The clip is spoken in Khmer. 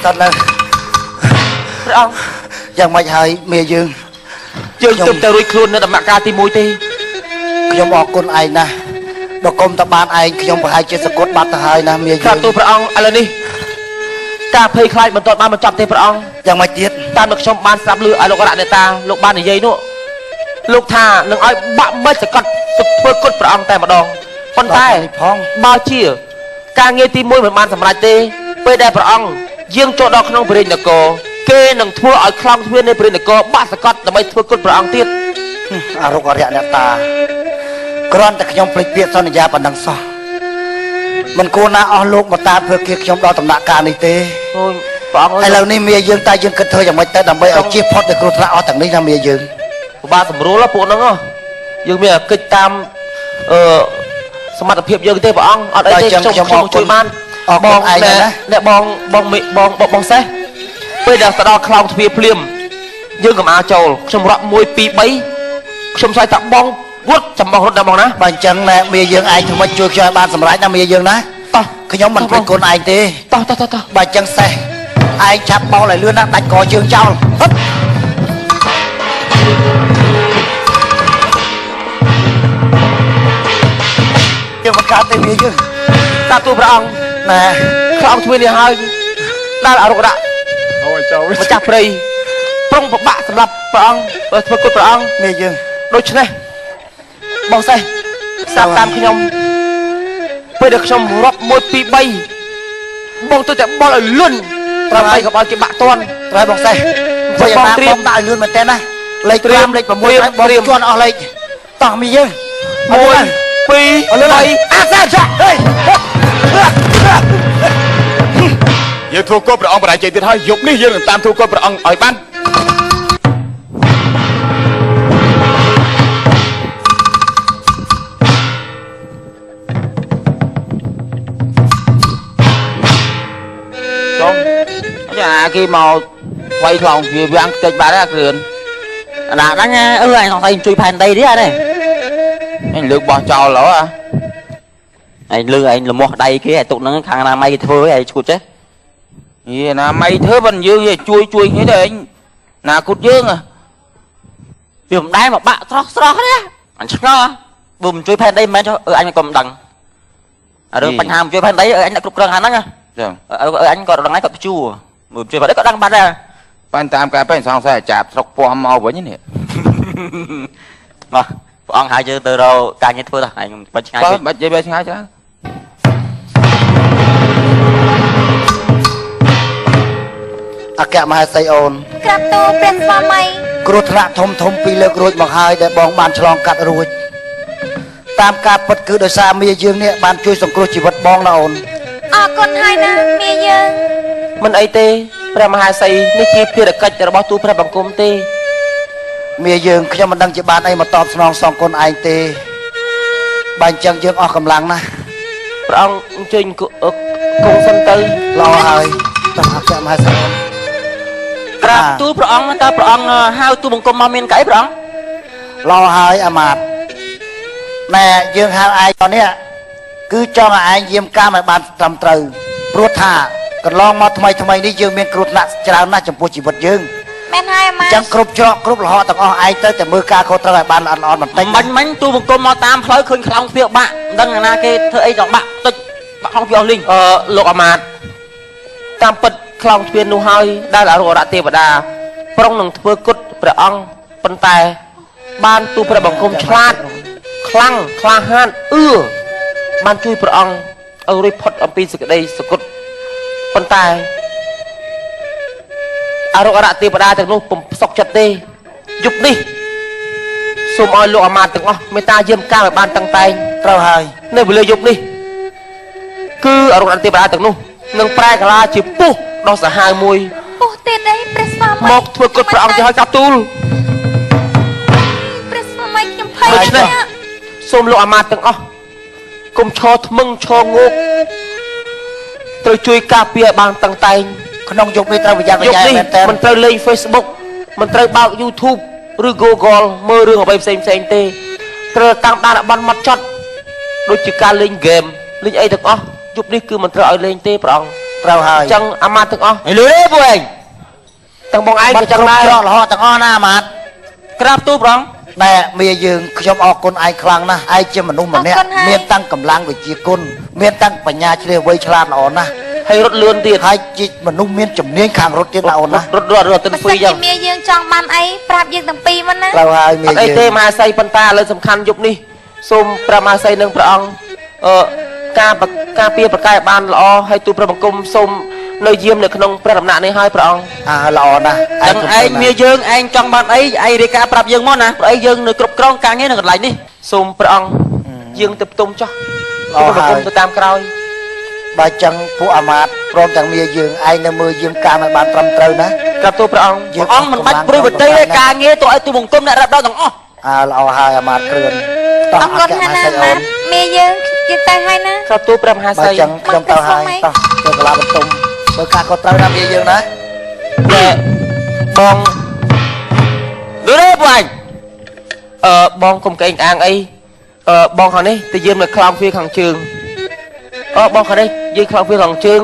តើនៅព្រះអង្គយ៉ាងម៉េចហើយមេយើងយើងទើបតែរួចខ្លួននៅដំណាក់កាលទី1ទេខ្ញុំអរគុណឯងណាស់បើគុំតបានឯងខ្ញុំប្រហែលជាសកត់បាត់ទៅហើយណាមេយើងក្រាបទូលព្រះអង្គឥឡូវនេះការភ័យខ្លាចមិនទាន់បានបញ្ចប់ទេព្រះអង្គយ៉ាងម៉េចទៀតតាមដែលខ្ញុំបានស្ដាប់ឮឲ្យលោករណេតាលោកបាននិយាយនោះលោកថានឹងឲ្យបាក់មិចសកត់ធ្វើគុតព្រះអង្គតែម្ដងប៉ុន្តែផងបើជាការងារទី1មិនបានសម្រេចទេពេលដែលព្រះអង្គយាងចូលដល់ក្នុងព្រះរាជនគរគេនឹងធ្វើឲ្យខ្លោងទ្វារនៃព្រះរាជនគរបាក់សកត់ដើម្បីធ្វើគុតព្រះអង្គទៀតអរុកអរិយអ្នកតាគ្រាន់តែខ្ញុំភ្លេចពាក្យសន្យាប៉ុណ្ណឹងសោះមិនគួរណាអស់លោកមកតាមធ្វើគេខ្ញុំដល់ដំណាក់កាលនេះទេអូយព្រះអង្គឥឡូវនេះមាយើងតែយើងគិតធ្វើយ៉ាងម៉េចទៅដើម្បីឲ្យជៀសផុតពីគ្រោះថ្នាក់អស់ទាំងនេះណាមាយើងពិបាកសម្រួលពួកហ្នឹងយើងមានកិច្ចតាមសមត្ថភាពយើងទេព្រះអង្គអត់អីទេខ្ញុំជួយបានបងឯងណាអ្នកបងសេះពេលដែលទៅដល់ខ្លោងទ្វារភ្លាមយើងកំអាចូលខ្ញុំរាប់1 2 3ខ្ញុំឆ្លើយថាបងវត់ចាំបងរត់ដល់បងណាបើអញ្ចឹងណាមាយើងឯងធ្វើម៉េចជួយខ្ញុំឲ្យបានសម្រេចណាមាយើងណាតោះខ្ញុំមិនព្រឹកគុណឯងទេតោះបើអញ្ចឹងសេះឯងឆាប់បោលឲ្យលឿនណាដាច់កជើងចោលហឹបយើងមកកើតទេមាយើងតាទូព្រះអង្គណាខ្លោងទ្វារនេះហើយដល់អរុកដាក់អូយចៅម្ចាស់ព្រៃប្រុងពិបាកសម្រាប់ព្រះអង្គធ្វើគុតព្រះអង្គមាយើងដូច្នេះបងសេះស្ដាប់តាមខ្ញុំពេលដែលខ្ញុំរាប់1 2 3បងទៅតែបល់ឲ្យលឿនដើម្បីកុំឲ្យគេបាក់តន់ត្រូវបងសេះធ្វើយ៉ាងណាបងដាក់ឲ្យលឿនមែនទេណាលេខ5លេខ6ហើយបងជន់អស់លេខតោះមាយើង1 2 3អាសាចាហេយើងធ្វើកូនព្រះអង្គបរាជ័យទៀតហើយយប់នេះយើងនឹងតាមធ្វើកូនព្រះអង្គឲ្យបានចាគេមកໄວខ្លងវាវាំងតិចបាត់ណាគ្រឿនណាហ្នឹងអឺអញសង្ស័យជួយផែនដីទៀតហ្នឹងអញលើកបោះចោលហ៎អញលើអញលមាស់ដៃគេឲ្យទុកហ្នឹងខាងអនាម័យគេធ្វើឲ្យឈួតចេះយីអនាម័យធ្វើមិនយើងជួយគ្នាទៅអញណាគូតយើងវាមិនដែរមកបាក់ស្រស់ទេអញឆ្ងល់បើមិនជួយផែនដីមិនមែនចុះអញក៏មិនដឹងរឿងបញ្ហាមិនជួយផែនដីអញដាក់គ្រប់គ្រងហ្នឹងចឹងអញក៏ដឹងហើយក៏ជួមើលជួយបាត់ក៏ដឹងបាត់ដែរបានតាមការពេលសង្ស័យចាប់ស្រុកពោះមកវិញនេះមកព្រះអង្គហៅយើងទៅរកការងារធ្វើទៅអញបាច់ឆ្ងាយពេកបាច់និយាយឆ្ងាយច្រើនអគ្គមហេសីអូនក្រាបទូលព្រះស្វាមីគ្រោះថ្នាក់ធំពីលើករួចមកហើយដែលបងបានឆ្លងកាត់រួចតាមការពិតគឺដោយសារមាយើងនេះបានជួយសង្គ្រោះជីវិតបងណាអូនអរគុណហើយណាមាយើងមិនអីទេព្រះមហាសីនេះជាភារកិច្ចរបស់ទូព្រះបង្គំទេមាយើងខ្ញុំមិនដឹងជាបានអីមកតបស្នងសងគុណឯងទេបើអញ្ចឹងយើងអស់កម្លាំងណាស់ព្រះអង្គអញ្ជើញគង់សិនទៅល្អហើយតោះអគ្គមហេសីអូនក្រាបទូលព្រះអង្គតើព្រះអង្គហៅទូបង្គំមកមានកៅព្រះអង្គល្អហើយអាមាត្យណែយើងហៅឯងនេះគឺចង់ឲ្យឯងយាមកាមឲ្យបានត្រឹមត្រូវព្រោះថាកន្លងមកថ្មីនេះយើងមានគ្រោះថ្នាក់ច្រើនណាស់ចំពោះជីវិតយើងមែនហើយអាម៉ាចឹងគ្រប់ច្រកគ្រប់លហកទាំងអស់ឯងទៅតែមើលការខុសត្រូវឲ្យបានល្អបន្តិចមិញទូបង្គំមកតាមផ្លូវឃើញខ្លោងទ្វារបាក់មិនដឹងណាគេធ្វើអីដល់បាក់តិចបាក់ខ្លោងទ្វារអស់លីងលោកអាមាត្យតាមពិតខ្លោងទ្វារនោះហើយដែលអរុរៈទេវតាប្រុងនឹងធ្វើគុតព្រះអង្គប៉ុន្តែបានទូព្រះបង្គំឆ្លាតខ្លាំងក្លាហានបានជួយព្រះអង្គឲ្យរួចផុតអំពីសេចក្តីសគុតប៉ុន្តែអរុរៈទេវតាទាំងនោះពុំសុខចិត្តទេយប់នេះសូមឲ្យលោកអាមាត្យទាំងអស់មេត្តាយាមកាមឲ្យបានតឹងតែងត្រូវហើយនៅវេលាយប់នេះគឺអរុរៈទេវតាទាំងនោះនឹងប្រែកាឡាជាពស់ដល់សាហាវមួយពស់ទេដីព្រះស្វាមីមកធ្វើគុតព្រះអង្គទៅឲ្យកាប់ទូលព្រះស្វាមីខ្ញុំភ័យណាស់សូមលោកអាមាត្យទាំងអស់កុំឈរថ្មឹងឈរងោកត្រូវជួយការពារឲ្យបានតឹងតែងក្នុងយុគនេះត្រូវប្រយ័ត្នប្រយែងមែនតើមិនត្រូវលេង Facebook មិនត្រូវបើក YouTube ឬ Google មើលរឿងអ្វីផ្សេងទេត្រូវតាមដានឲ្យបានហ្មត់ចត់ដូចជាការលេង game លេងអីទាំងអស់យប់នេះគឺមិនត្រូវឲ្យលេងទេព្រះអង្គ ត្រូវហើយ ចឹងអាម៉ាត់ទាំងអស់ ហើយលឺទេពួកឯង ទាំងបងឯង បា ក៏ ត់ ចឹង គ្រប់ ដែរ ច្រករហូតទាំងអស់ណាអាម៉ាត់ ក្រាបទូលព្រះអង្គ ណែមាយើងខ្ញុំអរគុណឯងខ្លាំងណាស់ឯងជាមនុស្សម្នាក់មានតាំងកម្លាំងវិជ្ជាគុណមានតាំងបញ្ញាជ្រាបវៃឆ្លាតល្អណាស់ ហើយរត់លឿនទៀត ហើយជាមនុស្សមានជំនាញខាងរត់ទៀតល្អណាស់ រត់ទិន បើ ហ្វី សិន ចឹ ជា ង មាយើងចង់បានអីប្រាប់យើងទាំងពីរមុនណា ត្រូវហើយមា អត់អី យើ ទេ ង មហាសីប៉ុន្តែឥឡូវសំខាន់យប់នេះសូមព្រះមហាសីនិងព្រះអង្គការពារប្រកែបានល្អហើយទូលព្រះបង្គំសូមនៅយាមនៅក្នុងព្រះដំណាក់នេះហើយព្រះអង្គ ល្អណាស់ ចឹងឯងមាយើងឯងចង់បានអីឯងរាយការណ៍ប្រាប់យើងមកណាព្រោះអីយើងនៅគ្រប់គ្រងការងារនៅកន្លែងនេះ សូមព្រះអង្គយើងទៅផ្ទុំចោះទូលព្រះបង្គំទៅតាមក្រោយ បើចឹងពួកអាមាត្យព្រមទាំងមាយើងឯងនៅមើលយាមកាមឲ្យបានត្រឹមត្រូវណា ក្រាបទូលព្រះអង្គ ព្រះអង្គមិនបាច់ព្រួយប្រទេសទេការងារទៅឲ្យទូបង្គំអ្នករ៉ាប់ដល់ទាំងអស់ ល្អហើយអាមាត្យគ្រឿន អរគុណហើយណាអាម៉ាត់មាយើងយើងទៅហើយណា ក្រាបទូលព្រះមហា បើ សី ចឹងខ្ញុំទៅហើយតោះទៅកន្លាបន្ទុំមើលការក៏ត្រូវណាមាយើងណា តែបង លឺទេពួកឯង បងកុំកេងអាងអីបងខាងនេះទៅយាមនៅខ្លោងវាខាងជើងបងខាងនេះយាយខ្លោងវាខាងជើង